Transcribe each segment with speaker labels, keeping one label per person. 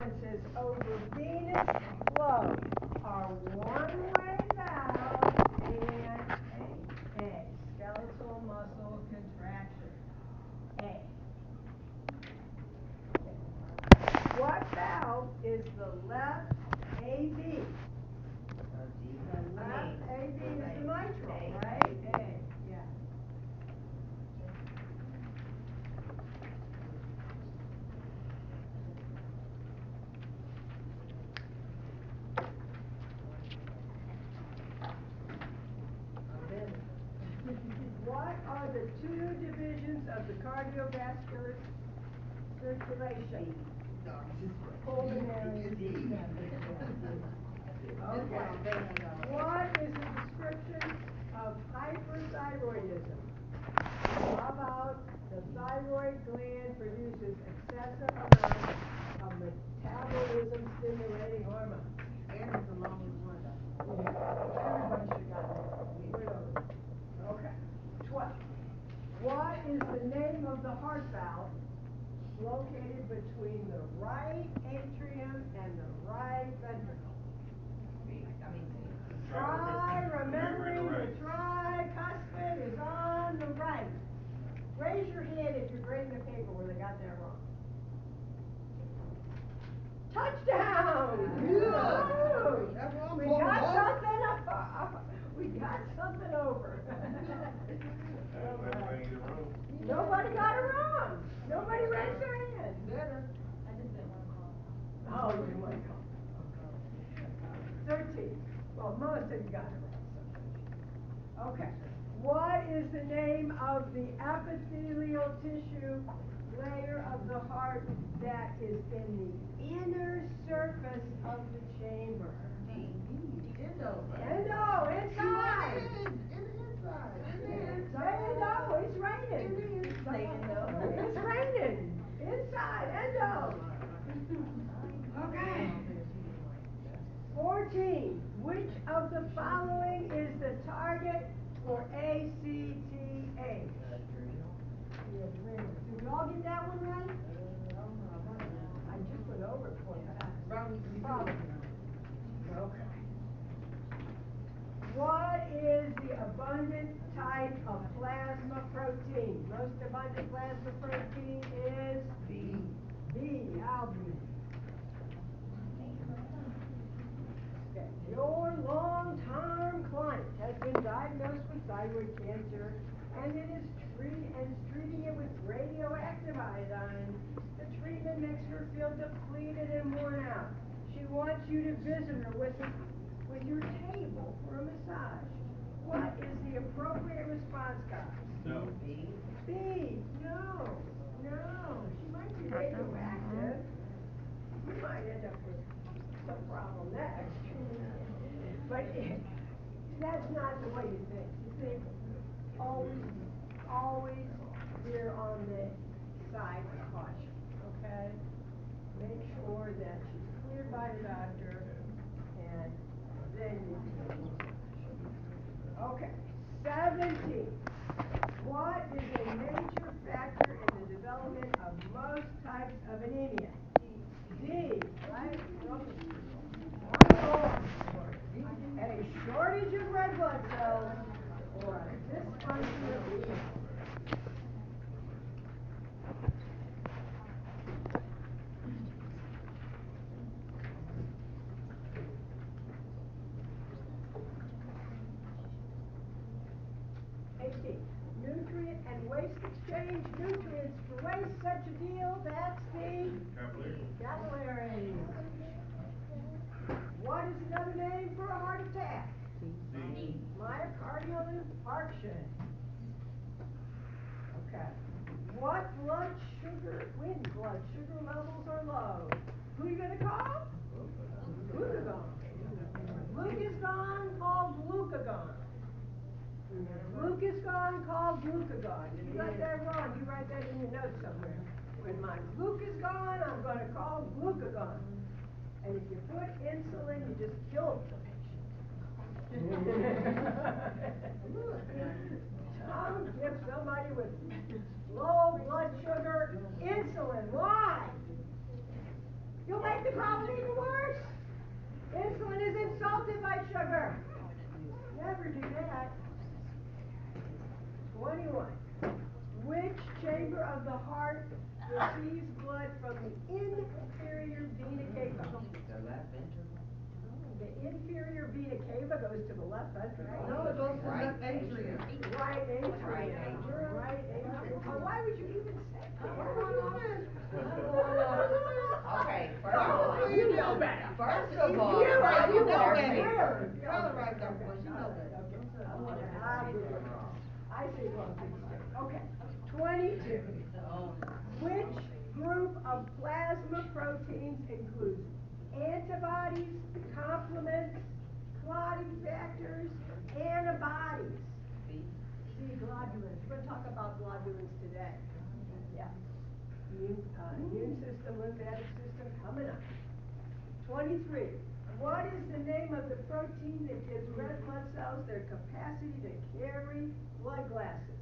Speaker 1: Influences over venous flow are one-way valve and A. Skeletal muscle contraction. A. What valve is the left AV? The left AV is the mitral, right? A. Yeah. What are the two divisions of the cardiovascular circulation? Pulmonary and systemic. Okay. What is the description of hyperthyroidism? How about the thyroid gland produces excessive amounts of metabolism stimulating hormone? And it's the longest one. Everybody should got that. Okay. 12. What is the name of the heart valve located between the right atrium and the right ventricle? Try remembering the tricuspid is on the right. Raise your hand if you're grading a paper where they got that wrong. Touchdown! We got something up. We got something over. Nobody got it wrong. Nobody raised their hand. Better. I just didn't want to call. Oh, you didn't want to call. 13. Well, most of you got it right. Okay. What is the name of the epithelial tissue layer of the heart that is in the inner surface of the chamber? Endo. Endo, inside. Say endo, it's raining. It's raining. Inside, endo. Okay. 14. Which of the following is the target for ACTH? Did we all get that one right? I just went over it for you. Probably. Okay. What is the abundant type of plasma protein? Most abundant plasma protein is B. B, albumin. Okay. Your long-term client has been diagnosed with thyroid cancer, and is treating it with radioactive iodine. The treatment makes her feel depleted and worn out. She wants you to visit her with your table for a massage. What is the appropriate response, guys?
Speaker 2: No.
Speaker 1: B. No. She might be radioactive. You might end up with some problem next. But that's not the way you think. You think always veer on the side of caution, okay? Make sure that she's cleared by the doctor, and then you can go. Okay, 17. What is a major factor in the development of most types of anemia? D, right? A shortage of red blood cells or a dysfunction of renal. Nutrient and waste exchange. Nutrients for waste, such a deal. That's the capillary. What is another name for a heart attack? Myocardial infarction. Okay. When blood sugar levels are low, who are you going to call? Glucagon. Glucagon called glucagon. Glucagon called glucagon. If you got that wrong, you write that in your notes somewhere. When my glucagon, I'm going to call glucagon. And if you put insulin, you just kill the patient. Don't give somebody with low blood sugar insulin. Why? You'll make the problem even worse. Insulin is insulted by sugar. Never do that. 21. Which chamber of the heart receives blood from the inferior vena cava?
Speaker 2: The left ventricle.
Speaker 1: The inferior vena cava goes to the left ventricle.
Speaker 3: No, it goes to the
Speaker 2: Right.
Speaker 3: left atrium.
Speaker 1: Right atrium.
Speaker 2: Right atrium.
Speaker 1: Right atrium. Well, why would you even say that?
Speaker 2: Okay, first
Speaker 1: No,
Speaker 2: of all,
Speaker 1: you know better.
Speaker 2: First of all,
Speaker 1: You know better.
Speaker 3: You know
Speaker 2: First
Speaker 3: better.
Speaker 2: of all,
Speaker 3: Tell her right there, boy, she know better.
Speaker 1: I say wrong things too. Okay. 22. Which group of plasma proteins includes antibodies, complements, clotting factors, antibodies?
Speaker 2: B.
Speaker 1: See, globulins. We're going to talk about globulins today. Yeah. Immune system, lymphatic system coming up. 23. What is the name of the protein that gives red blood cells their capacity to carry blood gases?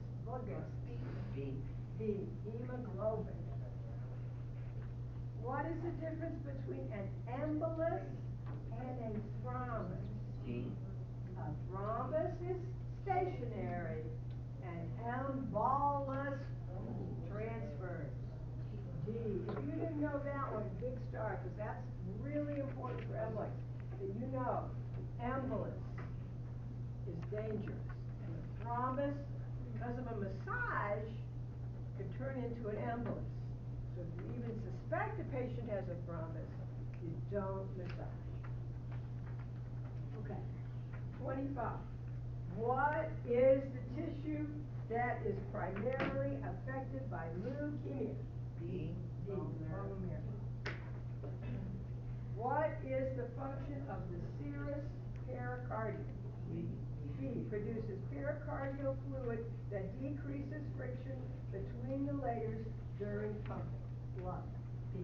Speaker 2: B.
Speaker 1: B. Hemoglobin. What is the difference between an embolus and a thrombus?
Speaker 2: G.
Speaker 1: A thrombus is stationary, and embolus transfers. D. If you didn't know that one, big star, because that's really important for embolics. That you know, embolus is dangerous, and a thrombus, because of a massage, could turn into an embolus. So if you even suspect a patient has a thrombus, you don't massage. Okay. 25. What is the tissue that is primarily affected by leukemia?
Speaker 2: B.
Speaker 1: D. Bone marrow. What is the function of the serous pericardium?
Speaker 2: B.
Speaker 1: B. Produces pericardial fluid that decreases friction between the layers during pumping. Blood. B.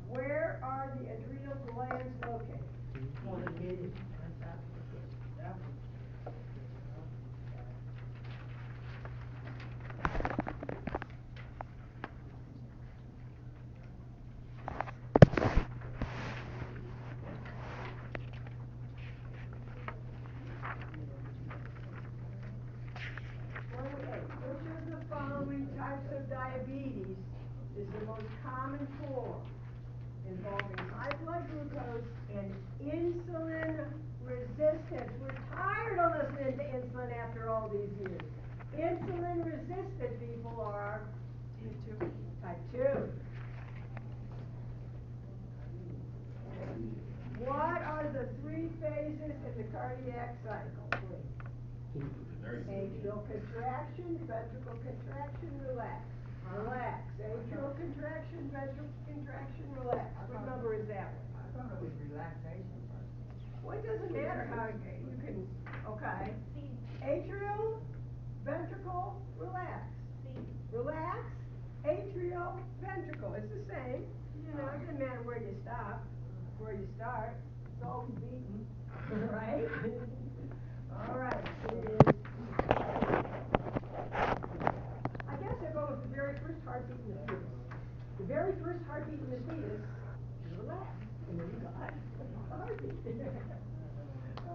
Speaker 1: Where are the adrenal glands located?
Speaker 3: On the kidney.
Speaker 1: Which of the following types of diabetes is the most common form, involving high blood glucose and insulin resistance? We're tired of listening to insulin after all these years. Insulin resistant people are type 2. What are the 3 phases in the cardiac cycle, please? Atrial contraction, ventricle contraction, relax. Relax. Atrial contraction, ventricle contraction, relax. What number is that one?
Speaker 2: I thought it was relaxation first.
Speaker 1: Well, it doesn't matter how you can, okay. Atrial, ventricle, relax. Relax, atrial, ventricle. It's the same. You know, it doesn't matter where you stop, where you start. It's all beaten, right? All right, it is. I guess I go with the very first heartbeat in the fetus. The very first heartbeat in the fetus is relax. And then you go, heartbeat. All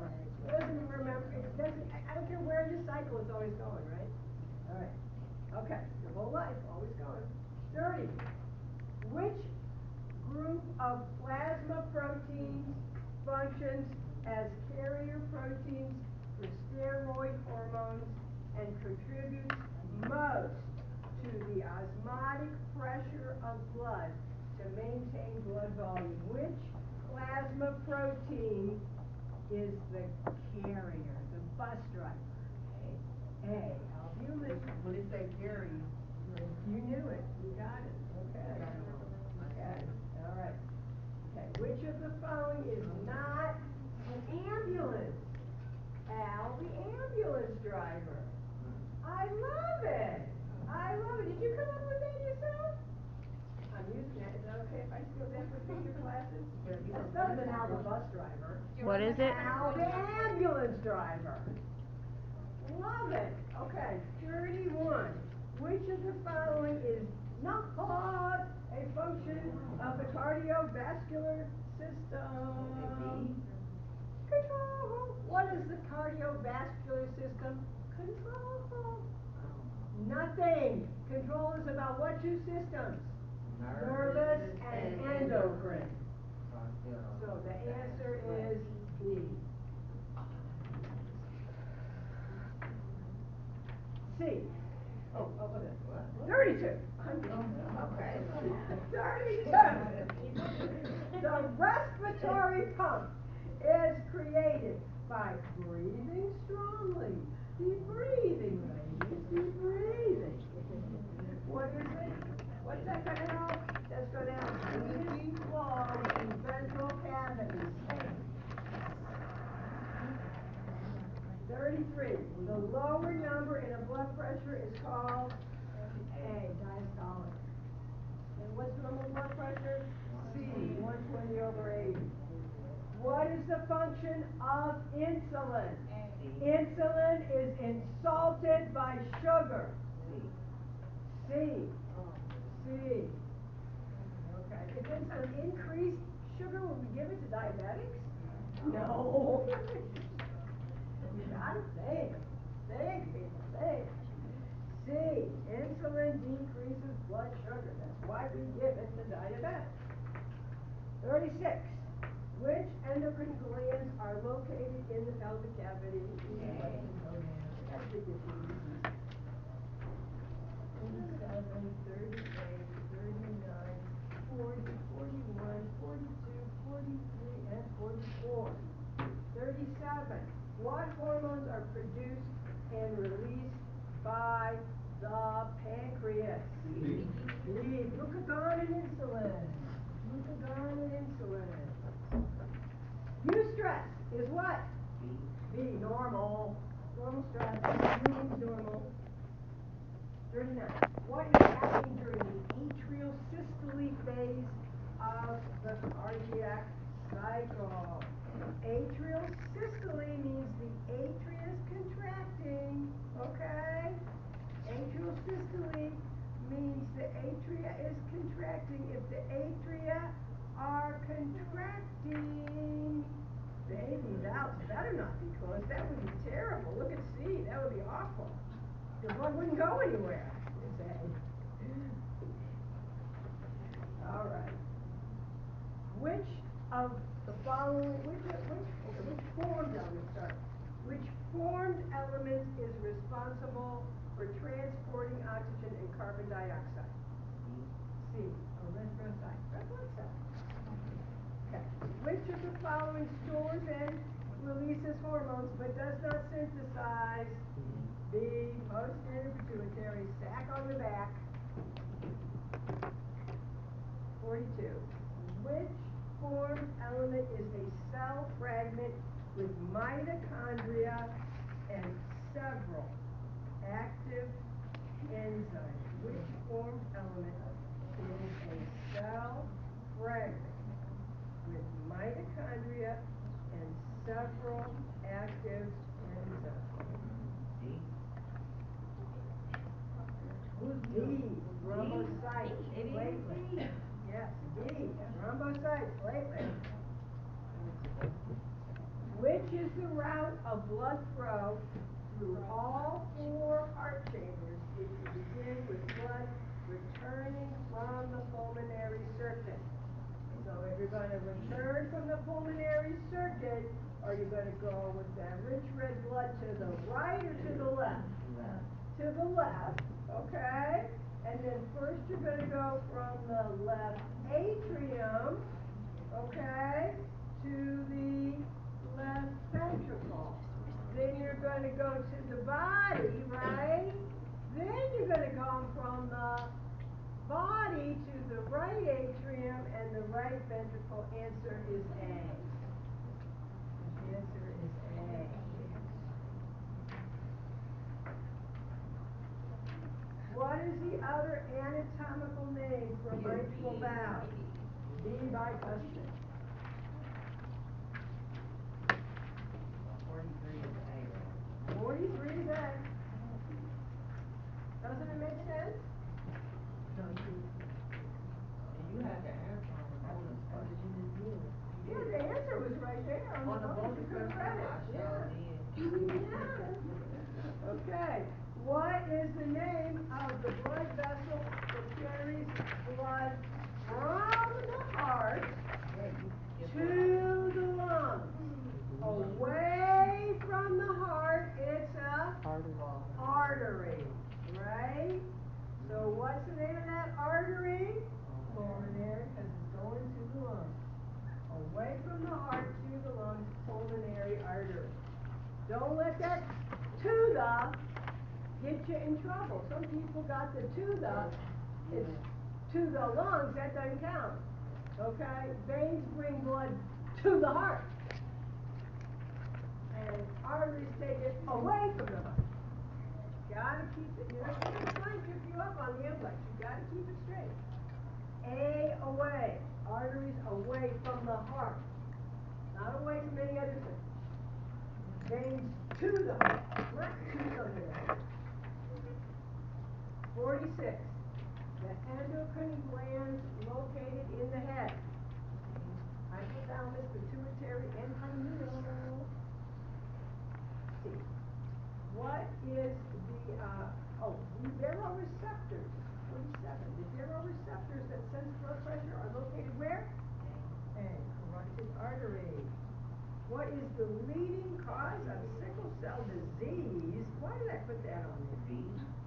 Speaker 1: right. It doesn't remember, it doesn't, I don't care where in the cycle it's always going, right? All right. Okay, your whole life, always going. 30. Which group of plasma proteins functions as carrier proteins for steroid hormones and contributes most to the osmotic pressure of blood to maintain blood volume? Which plasma protein is the carrier, the bus driver? A. Albumin.
Speaker 2: When it say carry,
Speaker 1: You knew it. You got it. Okay. Okay. All right. Okay. Which of the following is not an ambulance? Al, the ambulance driver. I love it. I love it. Did you come up with that yourself? I'm using that. Is that okay if I steal that for future classes? That's better than Al, the bus driver.
Speaker 4: What is it?
Speaker 1: Al, the ambulance driver. Love it. Okay, 31. Which of the following is not a function cardiovascular system. Control. What is the cardiovascular system? Control. Nothing. Control is about what two systems? Nervous and endocrine. So the answer is B. C. Oh, okay.
Speaker 2: What?
Speaker 1: 32.
Speaker 2: Okay.
Speaker 1: 32. The respiratory pump is created by breathing strongly. Deep breathing, ladies. Deep breathing. What is it? What's that going to help? That's going to help easy flow in ventral cavities. 33. The lower number in a blood pressure is called A, diastolic. And what's normal blood pressure? C, 120/80. What is the function of insulin? Insulin is insulted by sugar. C. C. Okay. Is insulin increased sugar when we give it to diabetics? No. You gotta think. Think, people, think. C. Insulin decreases blood sugar. That's why we give it to diabetics. 36. Which endocrine glands are located in the pelvic cavity? That's the disease. 37, 38, 39, 40, 41, 42, 43, and 44. 37. What hormones are produced and released by the pancreas? B. Glucagon and insulin. Glucagon and insulin. Eustress is what? B. Normal. Normal stress. U means normal. 39. What is happening during the atrial systole phase of the cardiac cycle? Atrial systole means the atria is contracting, okay? Atrial systole means the atria is contracting. If the atria are contracting, baby valves better not be closed. That would be terrible. Look at C. That would be awful. The blood wouldn't go anywhere. It's A. All right. Which of the following, which formed element, sorry, which formed element is responsible for transporting oxygen and carbon dioxide? C. Erythrocyte. Red blood cell. Okay. Which of the following stores and releases hormones but does not synthesize? B. Posterior pituitary sac on the back. 42. Which formed element is a cell fragment with mitochondria and several active enzymes? Which formed element is a cell fragment with mitochondria and several active enzymes? D. Rhombocyte platelet. Yes, D. Rhombocyte platelet. Which is the route of blood flow through all four heart chambers if you begin with blood returning from the pulmonary circuit? So if you're going to return from the pulmonary circuit, are you going to go with that rich red blood to the right or to the left? To the left, okay? And then first you're going to go from the left atrium, okay, to the left ventricle. Then you're going to go to the body, right? Then you're going to go from the body to the right atrium and the right ventricle. Answer is A. The answer is A. What is the other anatomical name for mitral valve? B. Bicuspid.
Speaker 2: 43 is A.
Speaker 1: 43 is A. Doesn't it make sense?
Speaker 2: You had the answer on the
Speaker 1: Yeah, the answer was right there on
Speaker 2: On
Speaker 1: the
Speaker 2: the
Speaker 1: board,
Speaker 2: board,
Speaker 1: you
Speaker 2: the
Speaker 1: could have
Speaker 2: first
Speaker 1: read
Speaker 2: one, I
Speaker 1: it,
Speaker 2: sure
Speaker 1: yeah.
Speaker 2: did.
Speaker 1: Yeah. Okay, what is the name of the blood vessel that carries blood from the heart to the lungs? Away from the heart, it's a artery, right? So what's the name of that artery? Pulmonary, because it's going to the lungs. Away from the heart to the lungs, pulmonary artery. Don't let that to the get you in trouble. Some people got the to the, it's to the lungs, that doesn't count. Okay? Veins bring blood to the heart. And arteries take it away from the heart. Gotta keep it, you know, I'm trying to trip you up on the NCLEX. You gotta keep it straight. A, away. Arteries away from the heart. Not away from any other thing. Veins to the heart, not to something else. 46. The endocrine glands located in the head. Hypothalamus, pituitary, and pineal. C. What is the baroreceptors? 47. The baroreceptors that sense blood pressure are located where? A. Carotid artery. What is the leading cause of sickle cell disease? Why did I put that on there?
Speaker 2: B.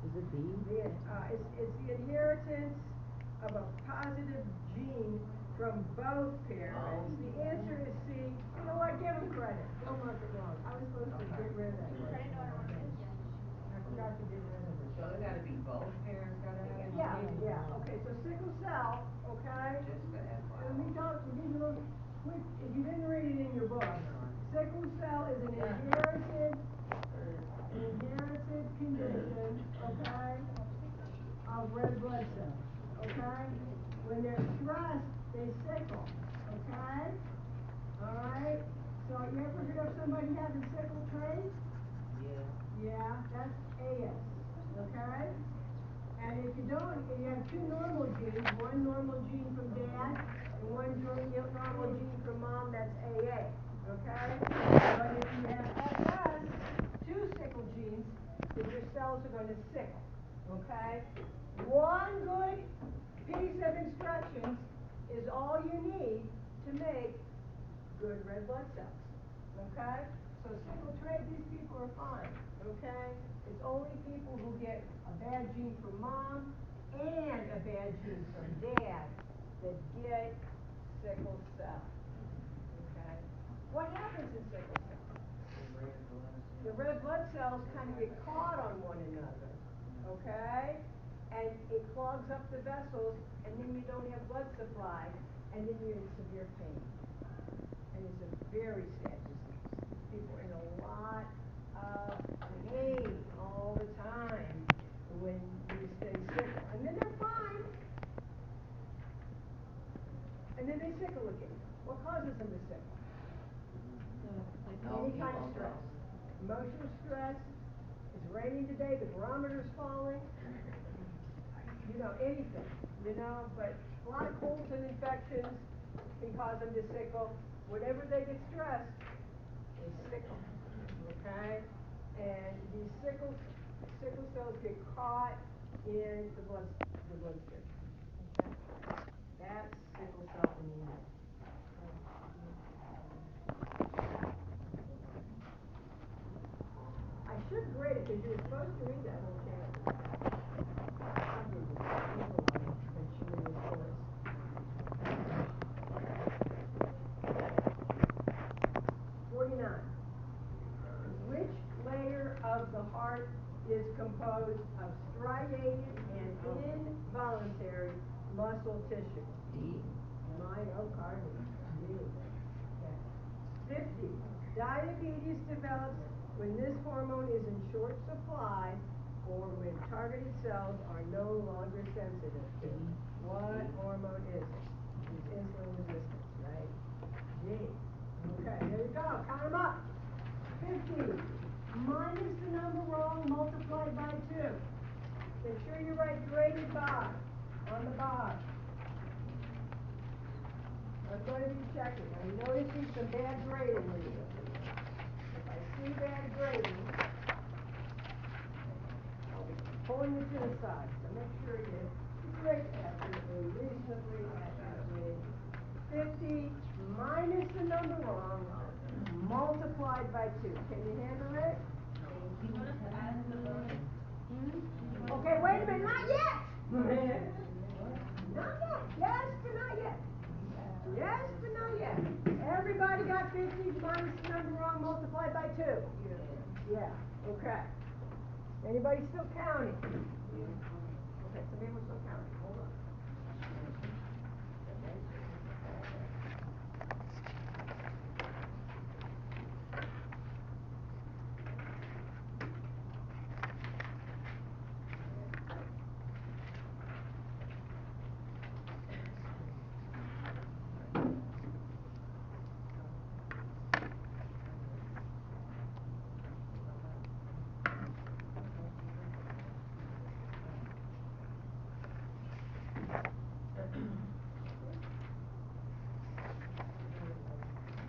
Speaker 4: Is it B?
Speaker 1: It's the inheritance of a positive gene from both parents. The answer is C. You know what? Give them credit. Don't mark it wrong. I was supposed to get rid of that question. I forgot to get rid of it.
Speaker 2: So it gotta be both parents gotta have it?
Speaker 1: Yeah. Okay, so sickle cell, okay?
Speaker 2: Just for
Speaker 1: Let me
Speaker 2: FYI.
Speaker 1: talk, give you a little quick, if you didn't read it in your book. Sickle cell is an inherited condition, okay, of red blood cells, okay? When they're stressed, they sickle, okay? Alright, so you ever heard of somebody having sickle trait?
Speaker 2: Yeah.
Speaker 1: Yeah, that's AS, okay? And if you don't, if you have two normal genes, one normal gene from dad and one normal gene from mom, that's AA, okay? But if you have SS, two sickle genes, then your cells are going to sickle, okay? One good piece of instructions is all you need to make good red blood cells, okay? So sickle trait, these people are fine, okay? It's only people who get a bad gene from mom and a bad gene from dad that get sickle cell, okay? What happens in sickle cell? The red blood cells kind of get caught on one another, okay? And it clogs up the vessels, and then you don't have blood supply, and then you're in severe pain. And it's a very sad disease. People are in a lot of pain all the time when they stay sickle. And then they're fine. And then they sickle again. What causes them to sickle?
Speaker 2: No,
Speaker 1: Any
Speaker 2: keep
Speaker 1: kind of
Speaker 2: on
Speaker 1: stress.
Speaker 2: going.
Speaker 1: Emotional stress. It's raining today, the barometer's falling. You know, anything, you know, but a lot of colds and infections can cause them to sickle. Whenever they get stressed, they sickle, okay? And these sickle cells get caught in the bloodstream, okay? That's sickle cell anemia. I should grade it because you were supposed to read that whole chapter. I'll give you that. There's a lot of mention in this course. 49. Which layer of the heart is composed of striated and involuntary muscle tissue?
Speaker 2: D.
Speaker 1: Myocardium. D. Okay. 50. Diabetes develops when this hormone is in short supply or when targeted cells are no longer sensitive. What hormone is it? It's insulin resistance, right? G. Okay, there you go. Count them up. 50 minus the number wrong multiplied by 2. Make sure you write graded by on the bar. going to be checking. I'm noticing some bad grading in this. If I see bad grading, I'll be pulling you to the side, so make sure you grade accurately, reasonably accurately. 50 minus the number wrong, multiplied by 2. Can you handle it?
Speaker 2: You want us to add the bonus?
Speaker 1: Okay, wait a minute, not yet! Not yet, yes, but not yet. Yes, but not yet. Everybody got 50 minus the number wrong, multiplied by 2? Yeah, okay. Anybody still counting? Okay, some people still counting, hold on.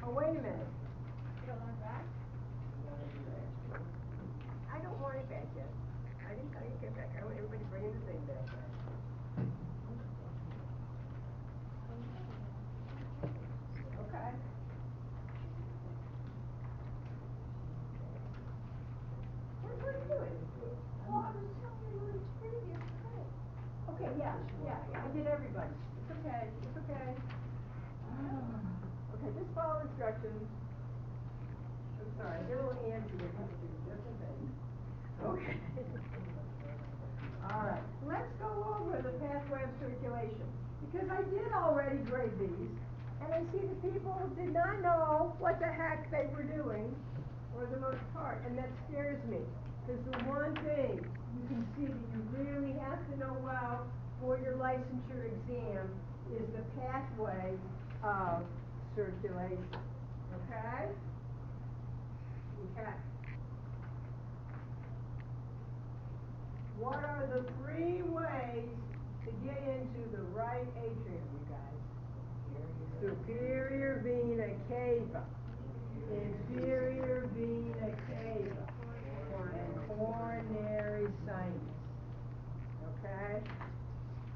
Speaker 1: Oh, wait a minute.
Speaker 3: You don't want that?
Speaker 1: I don't want it back yet. I didn't get back. I want everybody bringing the thing back. Okay. What are you doing?
Speaker 3: Well, I was telling you what it's previous today.
Speaker 1: Okay, yeah, I did everybody. It's okay, it's okay. Okay, just follow instructions. I'm sorry, they're little ants here, different things. Okay. All right, let's go over the pathway of circulation. Because I did already grade these, and I see that people did not know what the heck they were doing, for the most part, and that scares me. Because the one thing you can see that you really have to know well for your licensure exam is the pathway of circulation. Okay? Okay. What are the 3 ways to get into the right atrium, you guys? Superior vena cava, inferior vena cava, and coronary sinus. Okay?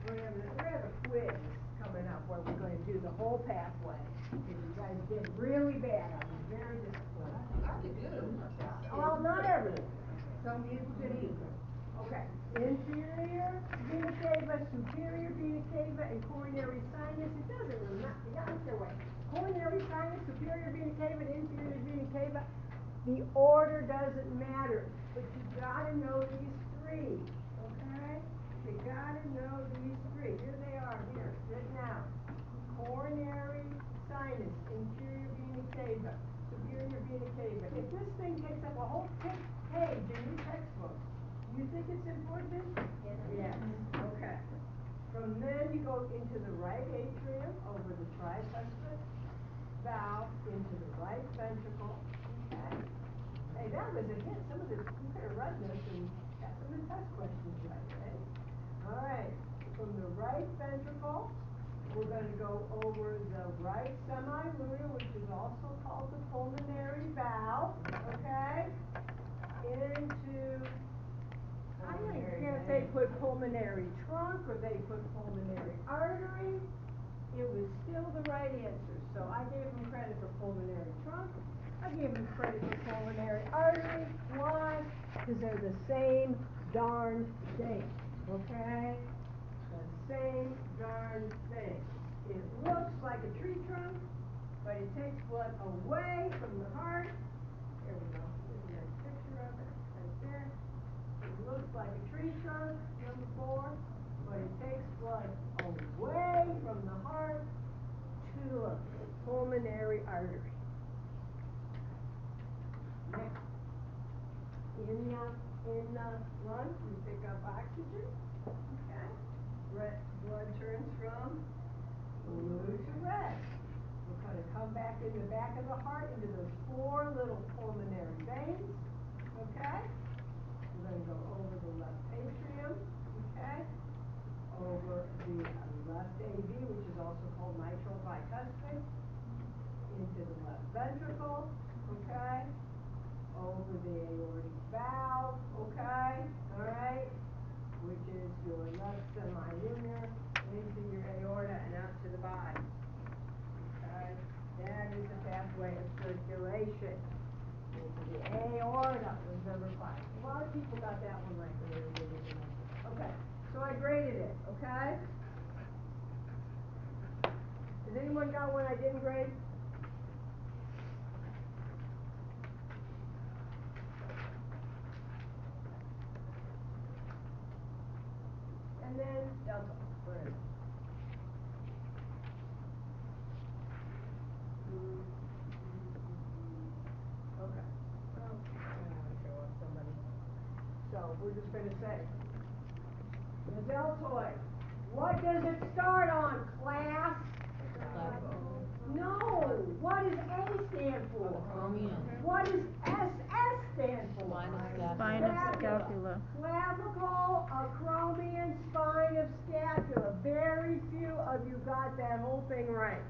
Speaker 1: We're gonna have a quiz coming up where we're going to do the whole pathway. Because you guys did really bad. I was very disappointed.
Speaker 3: I did good.
Speaker 1: Well, not everyone.
Speaker 3: Some people did either.
Speaker 1: Okay. Inferior vena cava, superior vena cava, and coronary sinus. It doesn't really matter. Yeah, either way. Coronary sinus, superior vena cava, and inferior vena cava. The order doesn't matter, but you gotta know these 3. Okay? You gotta know these 3. Here they are. Here, written out. Coronary sinus, inferior vena cava, superior vena cava. If this thing takes up a whole page in your textbook, you think it's important? Yes. Okay. From then you go into the right atrium, over the tricuspid valve, into the right ventricle. Okay. Hey, that was a hit. Some of this, you could have read this and got some of the test questions right? All right. From the right ventricle, we're going to go over the right semilunar, which is also called the pulmonary valve. Okay. Into, I don't care if they put pulmonary trunk or they put pulmonary artery. It was still the right answer. So I gave them credit for pulmonary trunk. I gave them credit for pulmonary artery. Why? Because they're the same darn thing. Okay? The same darn thing. It looks like a tree trunk, but it takes blood away from the heart. There we go. There's a nice picture of it right there. It looks like a tree trunk, number 4, but it takes blood away from the heart to the pulmonary artery. Next, in the lungs, we pick up oxygen. Okay, blood turns from blue to red. We're going to come back in the back of the heart into those 4 little pulmonary veins. Okay. We're going to go over the left atrium, okay, over the left AV, which is also called mitral bicuspid, into the left ventricle, okay? Over the aortic valve, okay? Alright? Which is your left semilunar into your aorta and out to the body. Okay? That is the pathway of circulation into the aorta was number 5. A lot of people got that one right when they were doing the number. Okay, so I graded it, okay? Has anyone got one I didn't grade? And then delta, where is it? Okay. Well, I don't want to show off somebody. So we're just going to say the deltoid. What does it start on, class? No. What does A stand for?
Speaker 4: Chromium.
Speaker 1: What does SS stand for?
Speaker 4: Spine of scapula.
Speaker 1: Clavicle, acromion, spine of scapula. Very few of you got that whole thing right.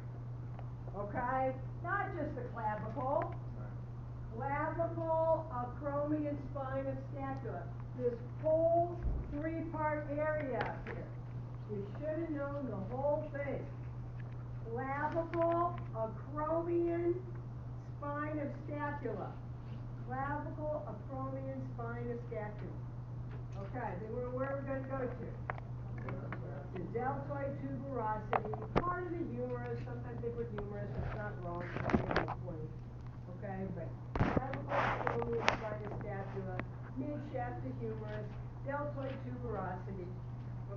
Speaker 1: Okay? Not just the clavicle. Clavicle, acromion, spine of scapula. This whole 3-part area up here. You should have known the whole thing. Clavicle, acromion, spine of scapula. Clavicle, acromion, spine of scapula. Okay, then where we're going to go to? The deltoid tuberosity, part of the humerus. Sometimes they put humerus, it's not wrong. Okay, but clavicle, acromion, spine of scapula, mid-shaft of humerus, deltoid tuberosity.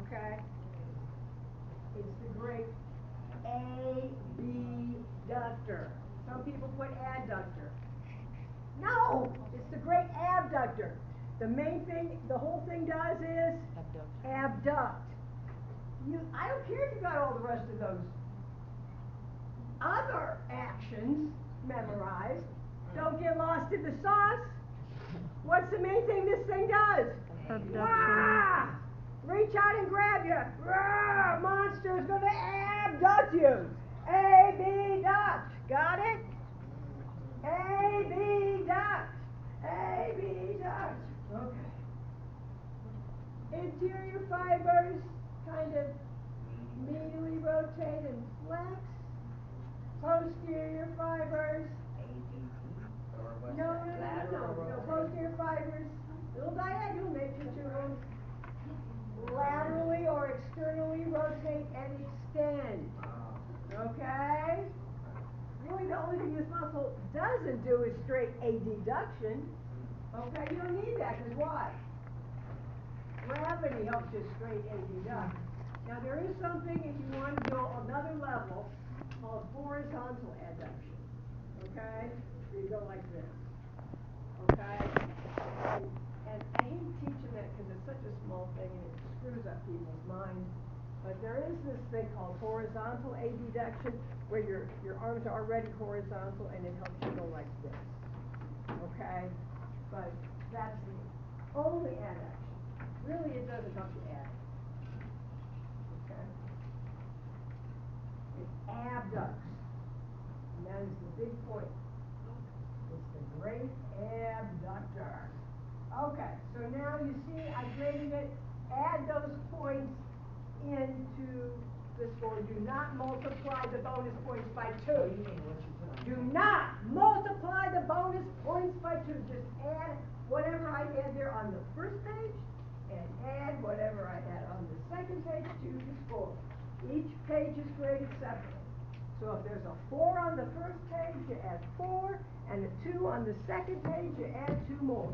Speaker 1: Okay? It's the great abductor. Some people put adductor. No! It's the great abductor. The main thing, the whole thing does is abduct. I don't care if you got all the rest of those other actions memorized. Don't get lost in the sauce. What's the main thing this thing does?
Speaker 4: Abduction.
Speaker 1: Wah! Reach out and grab you. Rah! Monster is going to abduct you. Abduct. Got it? Abduct. Abduct. Okay. Interior fibers kind of medially rotate and flex. Posterior fibers. No. Posterior fibers. Little diagonal nature to them. Laterally or externally rotate and extend. Okay? Really the only thing this muscle doesn't do is straight adduction. Okay, you don't need that, because why? Gravity helps you straight adduct. Now there is something, if you want to do another level, called horizontal adduction. Okay? So you go like this. Okay? And I hate teaching that because it's such a small thing and it screws up people's minds. But there is this thing called horizontal adduction where your arms are already horizontal and it helps you go like this. Okay? But that's the only adduction. Really, it doesn't help you add. Okay? It abducts. And that is the big point. It's the great abductor. Okay, so now you see I graded it. Add those points into the score. Do not multiply the bonus points by 2. Do not multiply the bonus points by 2. Just add whatever I had there on the first page and add whatever I had on the second page to the score. Each page is graded separately. So if there's a 4 on the first page, you add 4, and a 2 on the second page, you add 2 more.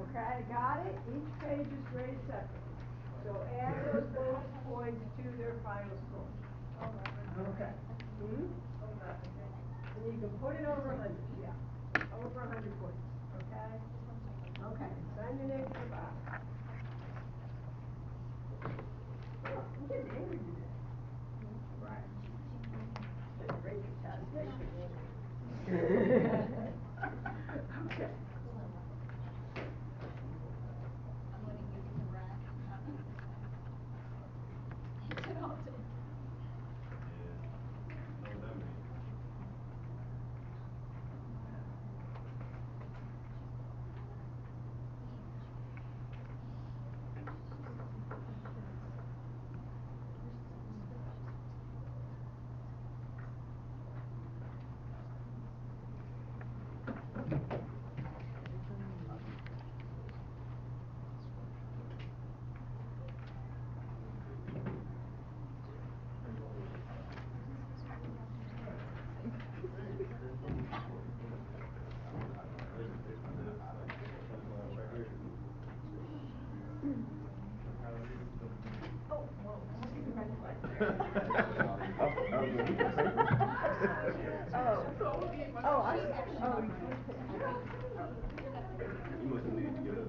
Speaker 1: Okay, got it? Each page is graded separately. So add those bonus points to their final score. Okay. And you can put it over 100, yeah. Over 100 points, okay? Okay, sign your name to the bottom. I'm getting angry today. Right. Should grade your test. Okay.
Speaker 2: I'm letting you do the rest. It's an all day.
Speaker 3: Oh, I, oh.
Speaker 5: You must have made it together.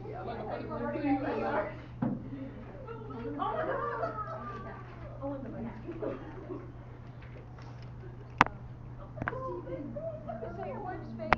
Speaker 3: Yeah, look, I'm pretty clear. Oh my God. Oh, in the back.
Speaker 2: Is that your wife's favorite?